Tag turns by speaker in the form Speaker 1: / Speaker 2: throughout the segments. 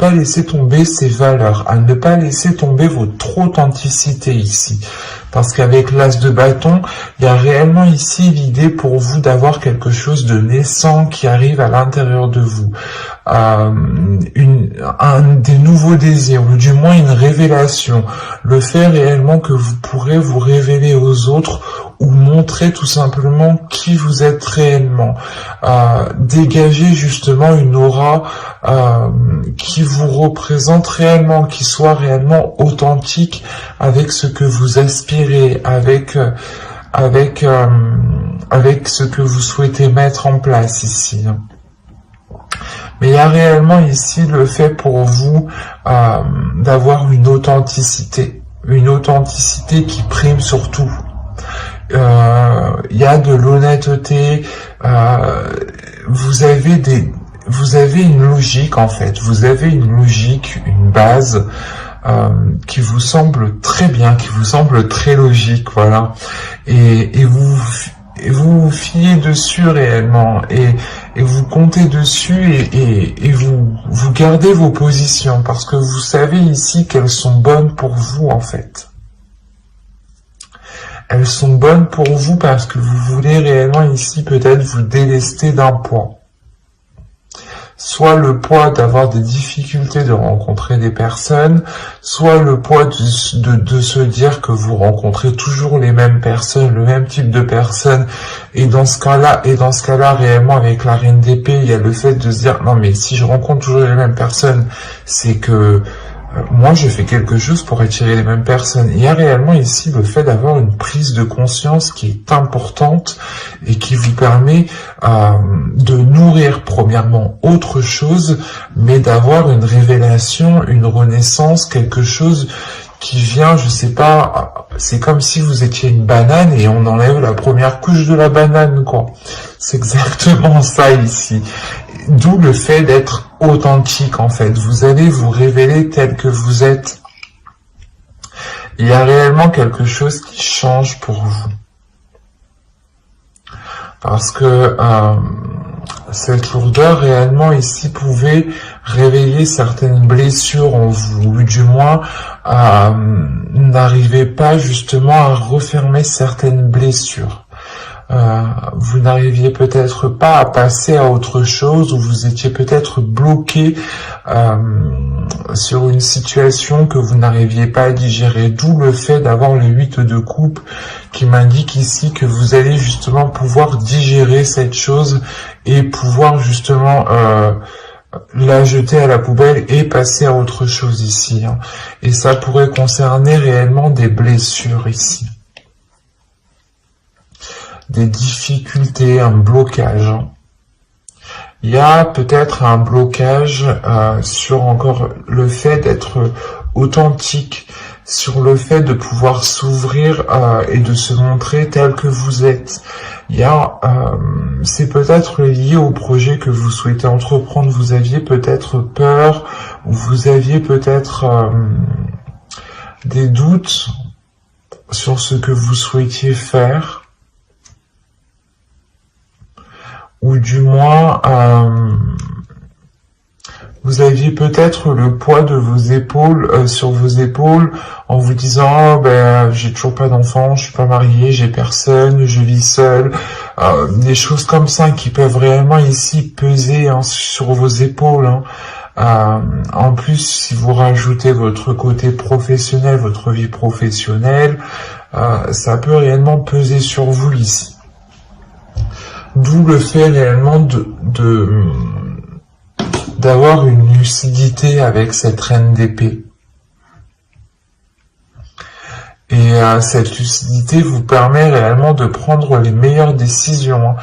Speaker 1: pas laisser tomber ses valeurs, à ne pas laisser tomber votre authenticité ici. Parce qu'avec l'As de bâton, il y a réellement ici l'idée pour vous d'avoir quelque chose de naissant qui arrive à l'intérieur de vous. Des nouveaux désirs, ou du moins une révélation. Le fait réellement que vous pourrez vous révéler aux autres ou montrer tout simplement qui vous êtes réellement. Dégager justement une aura qui vous représente réellement, qui soit réellement authentique avec ce que vous aspirez, avec ce que vous souhaitez mettre en place ici. Mais il y a réellement ici le fait pour vous d'avoir une authenticité qui prime sur tout. Il y a de l'honnêteté, vous avez une logique en fait, vous avez une logique, une base qui vous semble très bien, qui vous semble très logique, voilà, et vous vous fiez dessus réellement, et vous comptez dessus, et vous gardez vos positions, parce que vous savez ici qu'elles sont bonnes pour vous en fait. Elles sont bonnes pour vous parce que vous voulez réellement ici peut-être vous délester d'un poids. Soit le poids d'avoir des difficultés de rencontrer des personnes, soit le poids de se dire que vous rencontrez toujours les mêmes personnes, le même type de personnes, et dans ce cas-là, réellement avec la reine d'épée, il y a le fait de se dire non mais si je rencontre toujours les mêmes personnes, c'est que moi je fais quelque chose pour attirer les mêmes personnes. Il y a réellement ici le fait d'avoir une prise de conscience qui est importante et qui vous permet de nourrir premièrement autre chose, mais d'avoir une révélation, une renaissance, quelque chose qui vient, je sais pas, c'est comme si vous étiez une banane et on enlève la première couche de la banane, quoi. C'est exactement ça ici. D'où le fait d'être authentique, en fait. Vous allez vous révéler tel que vous êtes. Il y a réellement quelque chose qui change pour vous. Parce que cette lourdeur réellement ici pouvait réveiller certaines blessures en vous, ou du moins n'arrivez pas justement à refermer certaines blessures. Vous n'arriviez peut-être pas à passer à autre chose, ou vous étiez peut-être bloqué sur une situation que vous n'arriviez pas à digérer, d'où le fait d'avoir le 8 de coupe qui m'indique ici que vous allez justement pouvoir digérer cette chose et pouvoir justement la jeter à la poubelle et passer à autre chose ici, hein. Et ça pourrait concerner réellement des blessures ici. Des difficultés, un blocage. Il y a peut-être un blocage sur encore le fait d'être authentique, sur le fait de pouvoir s'ouvrir et de se montrer tel que vous êtes. Il y a, c'est peut-être lié au projet que vous souhaitez entreprendre. Vous aviez peut-être peur, ou vous aviez peut-être des doutes sur ce que vous souhaitiez faire. Ou du moins, vous aviez peut-être le poids de vos épaules sur vos épaules en vous disant oh, ben j'ai toujours pas d'enfant, je suis pas marié, j'ai personne, je vis seul, des choses comme ça qui peuvent réellement ici peser hein, sur vos épaules. Hein. En plus, si vous rajoutez votre côté professionnel, votre vie professionnelle, ça peut réellement peser sur vous ici. D'où le fait réellement d'avoir une lucidité avec cette reine d'épée. Et cette lucidité vous permet réellement de prendre les meilleures décisions. Hein.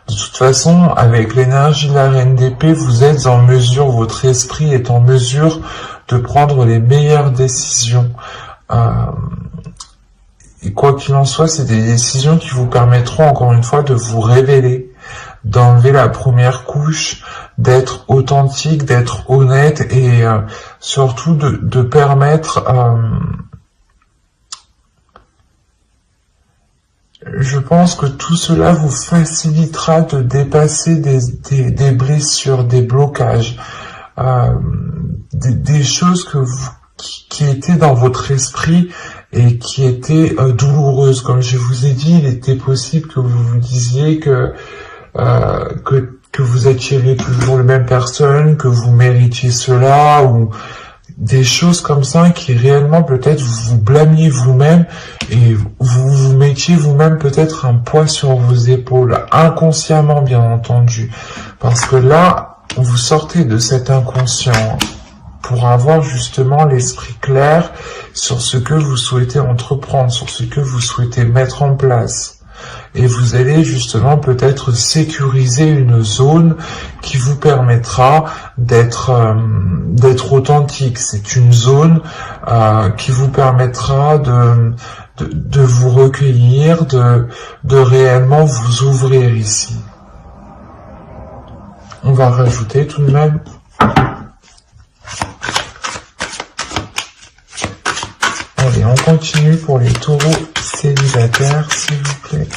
Speaker 1: De toute façon, avec l'énergie de la reine d'épée, vous êtes en mesure, votre esprit est en mesure de prendre les meilleures décisions. Et quoi qu'il en soit, c'est des décisions qui vous permettront encore une fois de vous révéler, d'enlever la première couche, d'être authentique, d'être honnête et surtout de permettre, je pense que tout cela vous facilitera de dépasser des blessures, des blocages, des choses qui étaient dans votre esprit et qui étaient douloureuses. Comme je vous ai dit, il était possible que vous vous disiez que vous attiriez toujours les mêmes personnes, que vous méritiez cela, ou des choses comme ça qui réellement peut-être vous blâmiez vous-même et vous vous mettiez vous-même peut-être un poids sur vos épaules, inconsciemment bien entendu. Parce que là, vous sortez de cet inconscient pour avoir justement l'esprit clair sur ce que vous souhaitez entreprendre, sur ce que vous souhaitez mettre en place. Et vous allez justement peut-être sécuriser une zone qui vous permettra d'être authentique. C'est une zone qui vous permettra de vous recueillir, de réellement vous ouvrir ici. On va rajouter tout de même. Allez, on continue pour les taureaux célibataires, s'il vous plaît.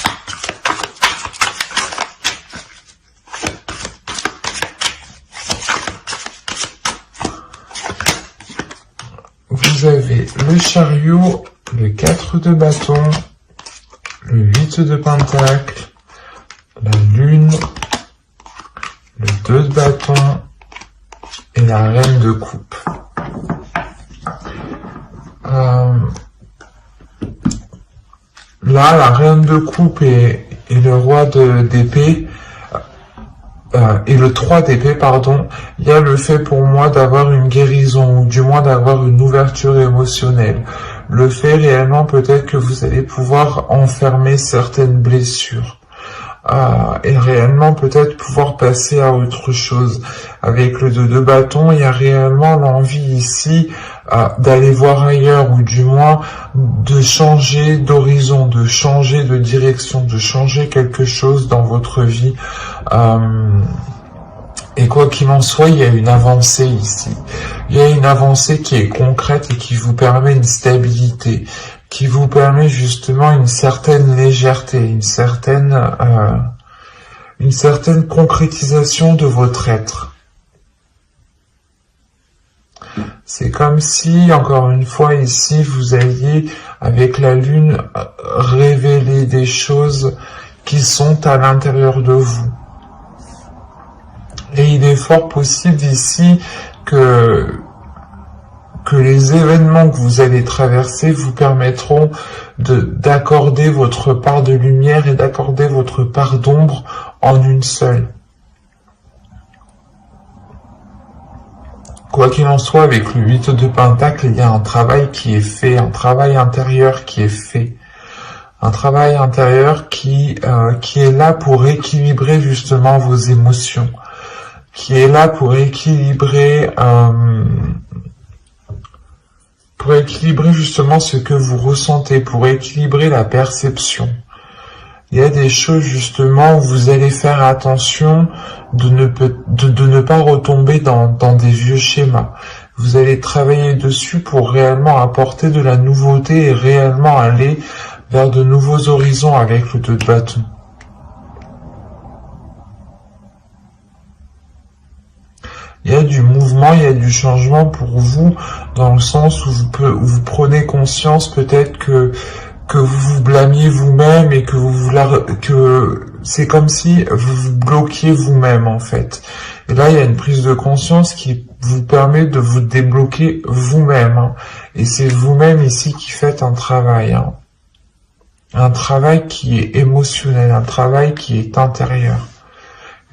Speaker 1: Vous avez le chariot, le 4 de bâton, le 8 de pentacle, la lune, le 2 de bâton et la reine de coupe. Là, la reine de coupe et le roi d'épée, et le 3 d'épée, pardon, il y a le fait pour moi d'avoir une guérison, ou du moins d'avoir une ouverture émotionnelle. Le fait réellement peut-être que vous allez pouvoir enfermer certaines blessures. Et réellement peut-être pouvoir passer à autre chose. Avec le 2 de bâton, il y a réellement l'envie ici d'aller voir ailleurs, ou du moins de changer d'horizon, de changer de direction, de changer quelque chose dans votre vie. Et quoi qu'il en soit, il y a une avancée ici. Il y a une avancée qui est concrète et qui vous permet une stabilité, qui vous permet justement une certaine légèreté, une certaine concrétisation de votre être. C'est comme si, encore une fois ici, vous alliez, avec la lune, révéler des choses qui sont à l'intérieur de vous. Et il est fort possible ici que les événements que vous allez traverser vous permettront d'accorder votre part de lumière et d'accorder votre part d'ombre en une seule. Quoi qu'il en soit, avec le 8 de pentacle, il y a un travail qui est fait, un travail intérieur qui est fait. Un travail intérieur qui est là pour équilibrer justement vos émotions, qui est là pour équilibrer justement ce que vous ressentez, pour équilibrer la perception. Il y a des choses justement où vous allez faire attention de ne pas retomber dans des vieux schémas. Vous allez travailler dessus pour réellement apporter de la nouveauté et réellement aller vers de nouveaux horizons avec le 2 de bâton. Il y a du mouvement, il y a du changement pour vous, dans le sens où vous prenez conscience peut-être que vous vous blâmiez vous-même et que c'est comme si vous vous bloquiez vous-même en fait. Et là, il y a une prise de conscience qui vous permet de vous débloquer vous-même. Hein. Et c'est vous-même ici qui faites un travail. Hein. Un travail qui est émotionnel, un travail qui est intérieur.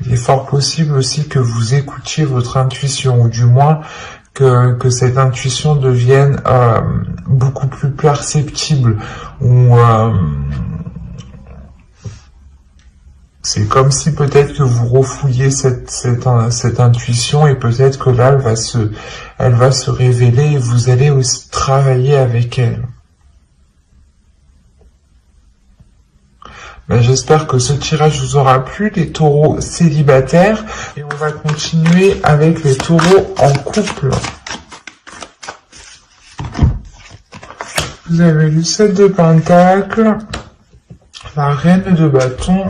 Speaker 1: Il est fort possible aussi que vous écoutiez votre intuition, ou du moins que cette intuition devienne beaucoup plus perceptible, ou c'est comme si peut-être que vous refouillez cette intuition, et peut-être que là elle va se révéler et vous allez aussi travailler avec elle. Ben, j'espère que ce tirage vous aura plu, les taureaux célibataires. Et on va continuer avec les taureaux en couple. Vous avez le 7 de pentacle, la reine de bâton,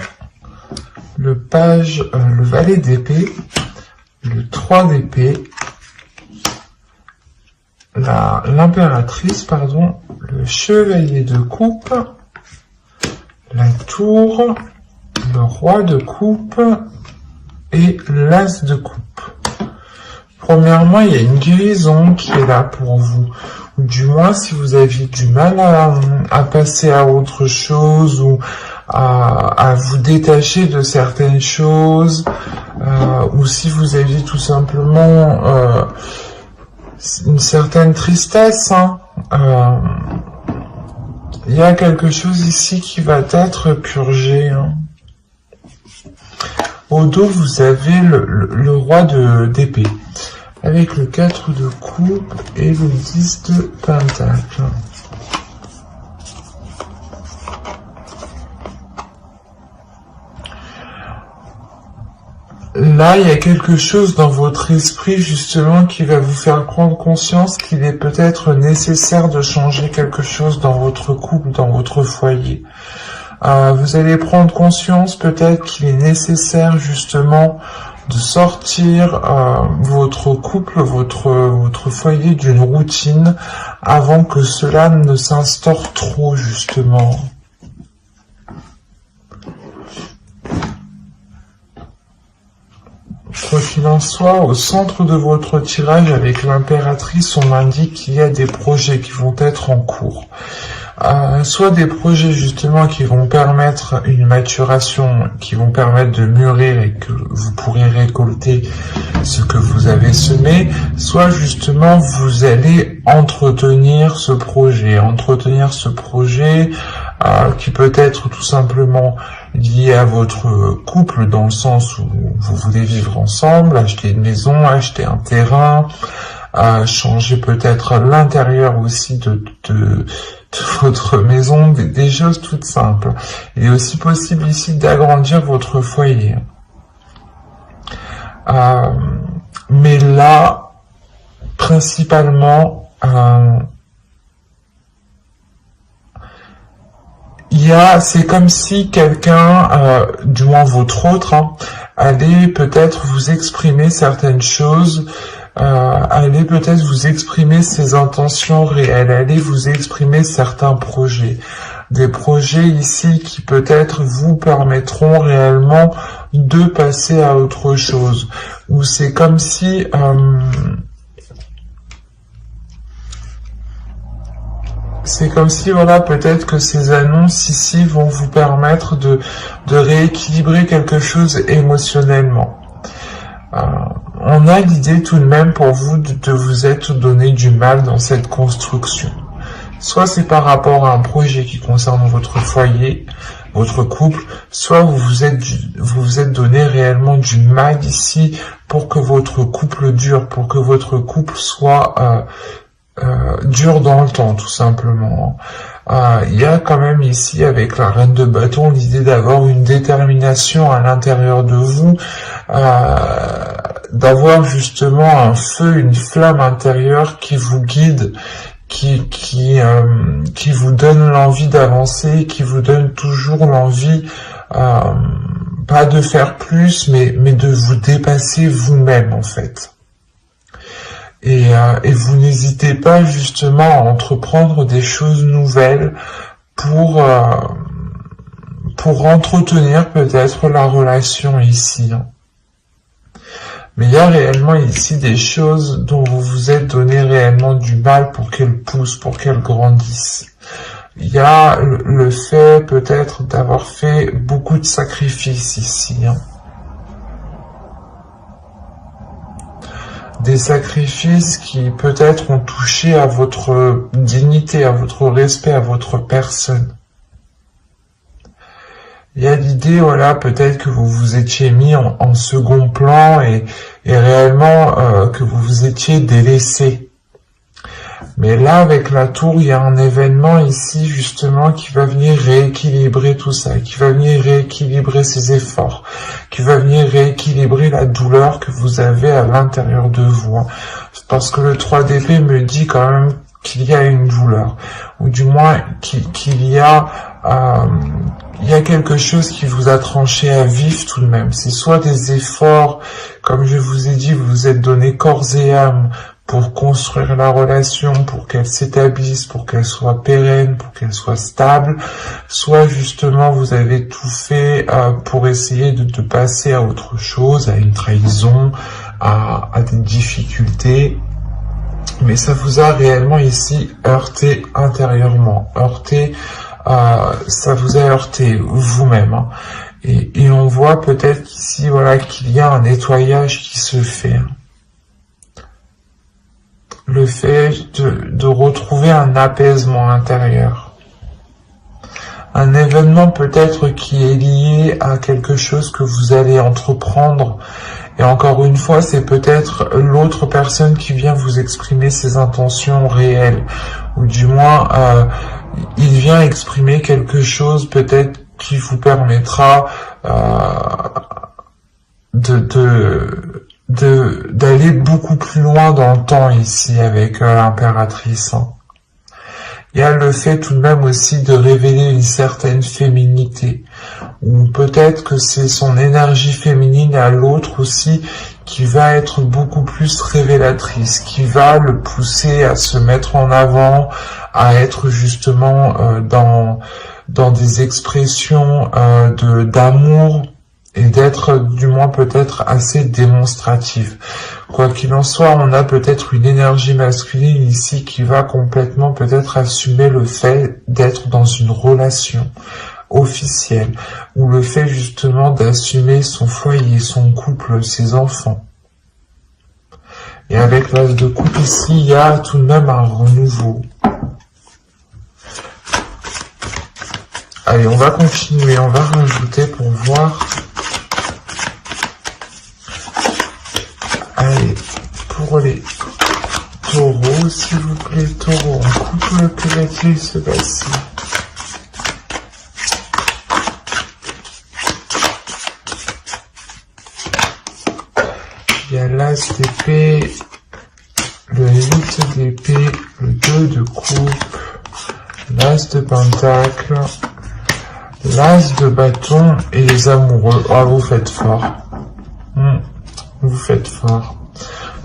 Speaker 1: le page, le valet d'épée, le 3 d'épée, l'impératrice, pardon, le chevalier de coupe, la tour, le roi de coupe et l'as de coupe. Premièrement, il y a une guérison qui est là pour vous. Ou du moins, si vous aviez du mal à passer à autre chose ou à vous détacher de certaines choses, ou si vous aviez tout simplement une certaine tristesse, il y a quelque chose ici qui va être purgé. Au dos, vous avez le roi d'épée, avec le 4 de coupe et le 10 de pentacle. Là, il y a quelque chose dans votre esprit, justement, qui va vous faire prendre conscience qu'il est peut-être nécessaire de changer quelque chose dans votre couple, dans votre foyer. Vous allez prendre conscience peut-être qu'il est nécessaire, justement, de sortir votre couple, votre foyer d'une routine avant que cela ne s'instaure trop, justement. Quoi qu'il en soit, au centre de votre tirage avec l'impératrice, on m'indique qu'il y a des projets qui vont être en cours. Soit des projets justement qui vont permettre une maturation, qui vont permettre de mûrir et que vous pourrez récolter ce que vous avez semé, soit justement vous allez entretenir ce projet qui peut être tout simplement lié à votre couple dans le sens où vous voulez vivre ensemble, acheter une maison, acheter un terrain, changer peut-être l'intérieur aussi de votre maison, des choses toutes simples. Il est aussi possible ici d'agrandir votre foyer. Mais là, principalement, c'est comme si quelqu'un, du moins votre autre, allait peut-être vous exprimer certaines choses, allait peut-être vous exprimer ses intentions réelles, allait vous exprimer certains projets. Des projets ici qui peut-être vous permettront réellement de passer à autre chose. Ou c'est comme si... c'est comme si, voilà, peut-être que ces annonces ici vont vous permettre de rééquilibrer quelque chose émotionnellement. On a l'idée tout de même pour vous de vous être donné du mal dans cette construction. Soit c'est par rapport à un projet qui concerne votre foyer, votre couple, soit vous vous êtes donné réellement du mal ici pour que votre couple dure, pour que votre couple soit... dur dans le temps, tout simplement. Il y a quand même ici, avec la reine de bâton, l'idée d'avoir une détermination à l'intérieur de vous, d'avoir justement un feu, une flamme intérieure qui vous guide, qui vous donne l'envie d'avancer, qui vous donne toujours l'envie, pas de faire plus, mais de vous dépasser vous-même, en fait. Et vous n'hésitez pas justement à entreprendre des choses nouvelles pour entretenir peut-être la relation ici. Mais il y a réellement ici des choses dont vous vous êtes donné réellement du mal pour qu'elles poussent, pour qu'elles grandissent. Il y a le fait peut-être d'avoir fait beaucoup de sacrifices ici. Des sacrifices qui peut-être ont touché à votre dignité, à votre respect, à votre personne. Il y a l'idée, voilà, peut-être que vous vous étiez mis en second plan et réellement que vous vous étiez délaissé. Mais là, avec la tour, il y a un événement ici, justement, qui va venir rééquilibrer tout ça, qui va venir rééquilibrer ses efforts, qui va venir rééquilibrer la douleur que vous avez à l'intérieur de vous. Parce que le 3 d'épée me dit quand même qu'il y a une douleur, ou du moins qu'il y a quelque chose qui vous a tranché à vif tout de même. C'est soit des efforts, comme je vous ai dit, vous vous êtes donné corps et âme pour construire la relation, pour qu'elle s'établisse, pour qu'elle soit pérenne, pour qu'elle soit stable, soit justement vous avez tout fait pour essayer de passer à autre chose, à une trahison, à des difficultés. Mais ça vous a réellement ici heurté intérieurement, ça vous a heurté vous-même. Hein. Et on voit peut-être qu'ici, voilà, qu'il y a un nettoyage qui se fait. Le fait de retrouver un apaisement intérieur. Un événement peut-être qui est lié à quelque chose que vous allez entreprendre. Et encore une fois, c'est peut-être l'autre personne qui vient vous exprimer ses intentions réelles. Ou du moins, il vient exprimer quelque chose peut-être qui vous permettra d'aller beaucoup plus loin dans le temps ici avec l'impératrice. Hein. Il y a le fait tout de même aussi de révéler une certaine féminité, ou peut-être que c'est son énergie féminine à l'autre aussi qui va être beaucoup plus révélatrice, qui va le pousser à se mettre en avant, à être justement dans des expressions d'amour, et d'être du moins peut-être assez démonstratif. Quoi qu'il en soit, on a peut-être une énergie masculine ici qui va complètement peut-être assumer le fait d'être dans une relation officielle, ou le fait justement d'assumer son foyer, son couple, ses enfants. Et avec l'as de coupe ici, il y a tout de même un renouveau. Allez, on va continuer, on va rajouter pour voir. Allez, pour les taureaux, s'il vous plaît, taureaux, en couple, que va-t-il se passer? Il y a l'as d'épée, le 8 d'épée, le 2 de coupe, l'as de pentacle, l'as de bâton et les amoureux. Ah, vous faites fort. Vous faites fort.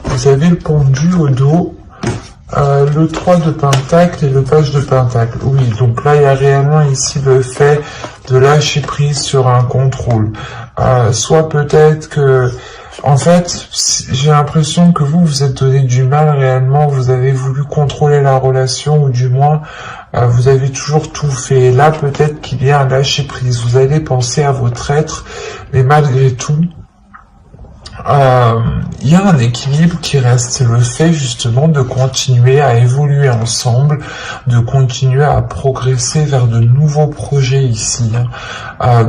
Speaker 1: Vous avez le pendu au dos, le 3 de pentacle et le page de pentacle. Oui, donc là, il y a réellement ici le fait de lâcher prise sur un contrôle. Soit peut-être que, en fait, j'ai l'impression que vous êtes donné du mal réellement, vous avez voulu contrôler la relation, ou du moins, vous avez toujours tout fait. Et là, peut-être qu'il y a un lâcher prise. Vous allez penser à votre être, mais malgré tout, il y a un équilibre qui reste, le fait justement de continuer à évoluer ensemble, de continuer à progresser vers de nouveaux projets ici.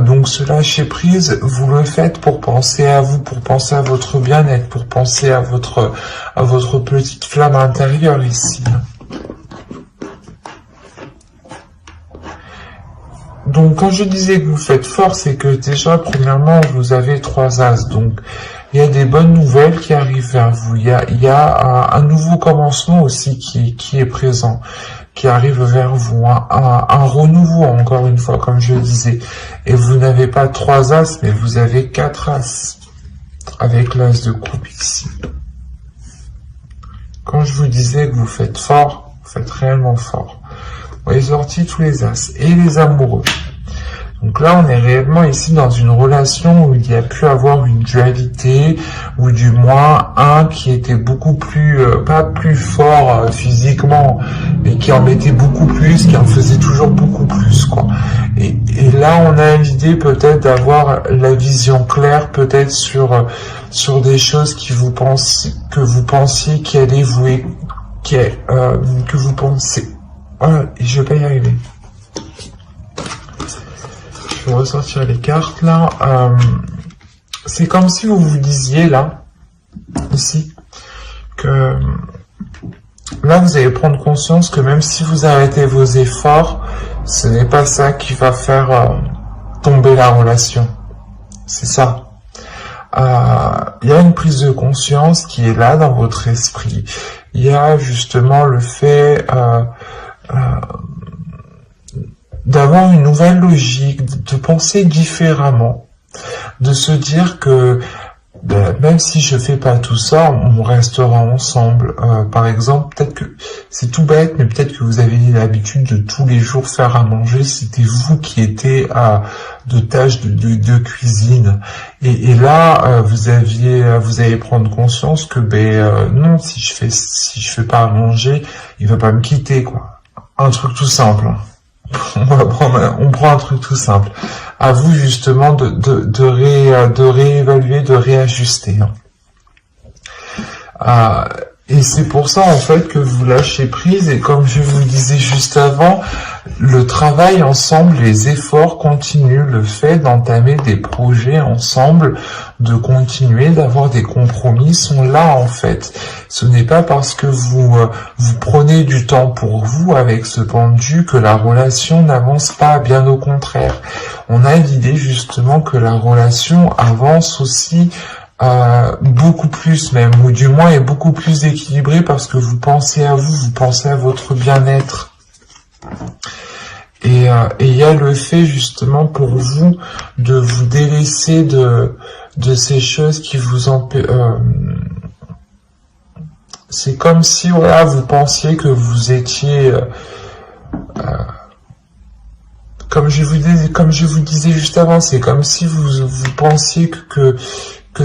Speaker 1: Donc ce lâcher prise, vous le faites pour penser à vous, pour penser à votre bien-être, pour penser à votre petite flamme intérieure ici. Donc quand je disais que vous faites fort, c'est que déjà premièrement vous avez 3 as, donc il y a des bonnes nouvelles qui arrivent vers vous. Il y a un nouveau commencement aussi qui est présent, qui arrive vers vous. Un renouveau, encore une fois, comme je le disais. Et vous n'avez pas 3 as, mais vous avez 4 as. Avec l'as de coupe ici. Quand je vous disais que vous faites fort, vous faites réellement fort. Vous avez sorti tous les as. Et les amoureux. Donc là, on est réellement ici dans une relation où il y a pu avoir une dualité, ou du moins un qui était beaucoup plus, pas plus fort physiquement, mais qui en mettait beaucoup plus, qui en faisait toujours beaucoup plus, quoi. Et là, on a l'idée peut-être d'avoir la vision claire, peut-être sur des choses que vous pensiez qui allaient vous, que vous pensez. Je vais pas y arriver. Je vais ressortir les cartes là. C'est comme si vous vous disiez là, ici, que là vous allez prendre conscience que même si vous arrêtez vos efforts, ce n'est pas ça qui va faire tomber la relation. C'est ça. Il y a une prise de conscience qui est là dans votre esprit. Il y a justement le fait d'avoir une nouvelle logique, de penser différemment, de se dire que ben, même si je fais pas tout ça, on restera ensemble. Par exemple, peut-être que c'est tout bête, mais peut-être que vous avez l'habitude de tous les jours faire à manger. C'était vous qui étiez à de tâches de cuisine. Et là, vous allez prendre conscience que non, si je fais pas à manger, il va pas me quitter, quoi. Un truc tout simple. On prend un truc tout simple. À vous justement de réévaluer, de réajuster. Et c'est pour ça en fait que vous lâchez prise, et comme je vous le disais juste avant, le travail ensemble, les efforts continuent, le fait d'entamer des projets ensemble, de continuer, d'avoir des compromis sont là en fait. Ce n'est pas parce que vous prenez du temps pour vous avec ce pendu que la relation n'avance pas, bien au contraire. On a l'idée justement que la relation avance aussi beaucoup plus même, ou du moins est beaucoup plus équilibrée parce que vous pensez à vous, vous pensez à votre bien-être. Et il y a le fait justement pour vous de vous délaisser de ces choses qui vous empêchent. C'est comme si voilà, vous pensiez que vous étiez comme je vous disais juste avant, c'est comme si vous pensiez que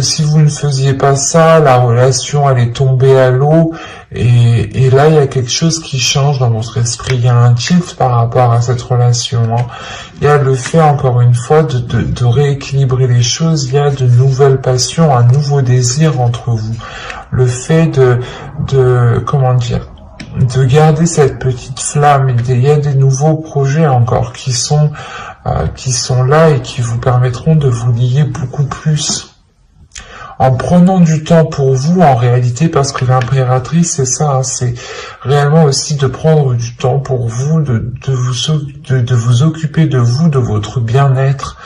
Speaker 1: si vous ne faisiez pas ça, la relation allait tomber à l'eau, et là il y a quelque chose qui change dans votre esprit, il y a un tilt par rapport à cette relation, hein. Il y a le fait encore une fois de rééquilibrer les choses, il y a de nouvelles passions, un nouveau désir entre vous, le fait comment dire, de garder cette petite flamme, il y a des nouveaux projets encore qui sont là et qui vous permettront de vous lier beaucoup plus. En prenant du temps pour vous, en réalité, parce que l'impératrice, c'est ça, hein, c'est réellement aussi de prendre du temps pour vous, de vous occuper de vous, de votre bien-être,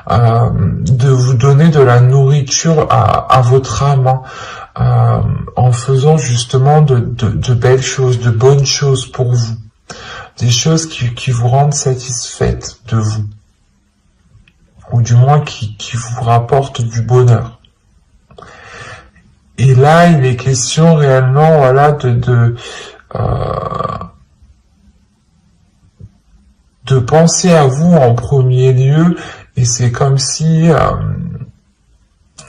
Speaker 1: de vous donner de la nourriture à votre âme, en faisant justement de belles choses, de bonnes choses pour vous, des choses qui vous rendent satisfaite de vous, ou du moins qui vous rapportent du bonheur. Et là, il est question réellement, voilà, de penser à vous en premier lieu, et c'est comme si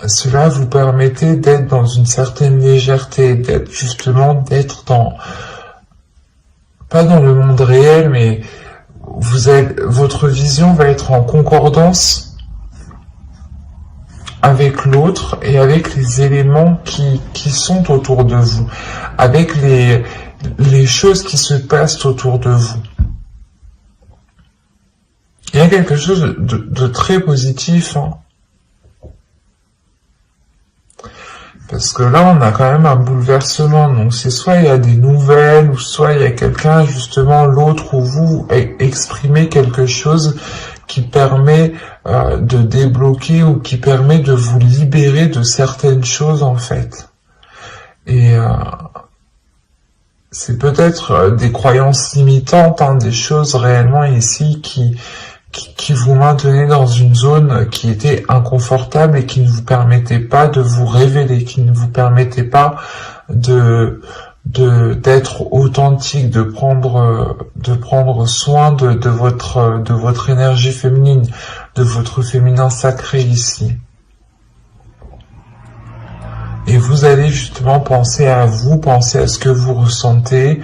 Speaker 1: cela vous permettait d'être dans une certaine légèreté, d'être pas dans le monde réel, mais votre vision va être en concordance avec l'autre et avec les éléments qui sont autour de vous, avec les choses qui se passent autour de vous. Il y a quelque chose de très positif, hein. Parce que là, on a quand même un bouleversement. Donc, c'est soit il y a des nouvelles, ou soit il y a quelqu'un, justement, l'autre ou vous, exprimer quelque chose qui permet de débloquer ou qui permet de vous libérer de certaines choses, en fait. Et c'est peut-être des croyances limitantes, hein, des choses réellement ici qui vous maintenaient dans une zone qui était inconfortable et qui ne vous permettait pas de vous révéler, qui ne vous permettait pas d'être authentique, de prendre soin de votre énergie féminine, de votre féminin sacré ici. Et vous allez justement penser à vous, penser à ce que vous ressentez,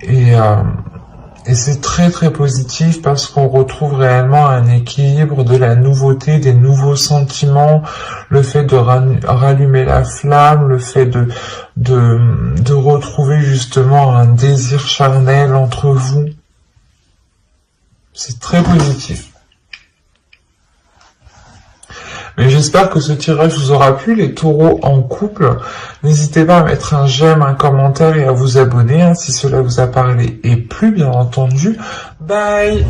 Speaker 1: et c'est très très positif parce qu'on retrouve réellement un équilibre, de la nouveauté, des nouveaux sentiments, le fait de rallumer la flamme, le fait de retrouver justement un désir charnel entre vous. C'est très positif. Mais j'espère que ce tirage vous aura plu, les taureaux en couple. N'hésitez pas à mettre un j'aime, un commentaire et à vous abonner, hein, si cela vous a parlé et plu, bien entendu. Bye!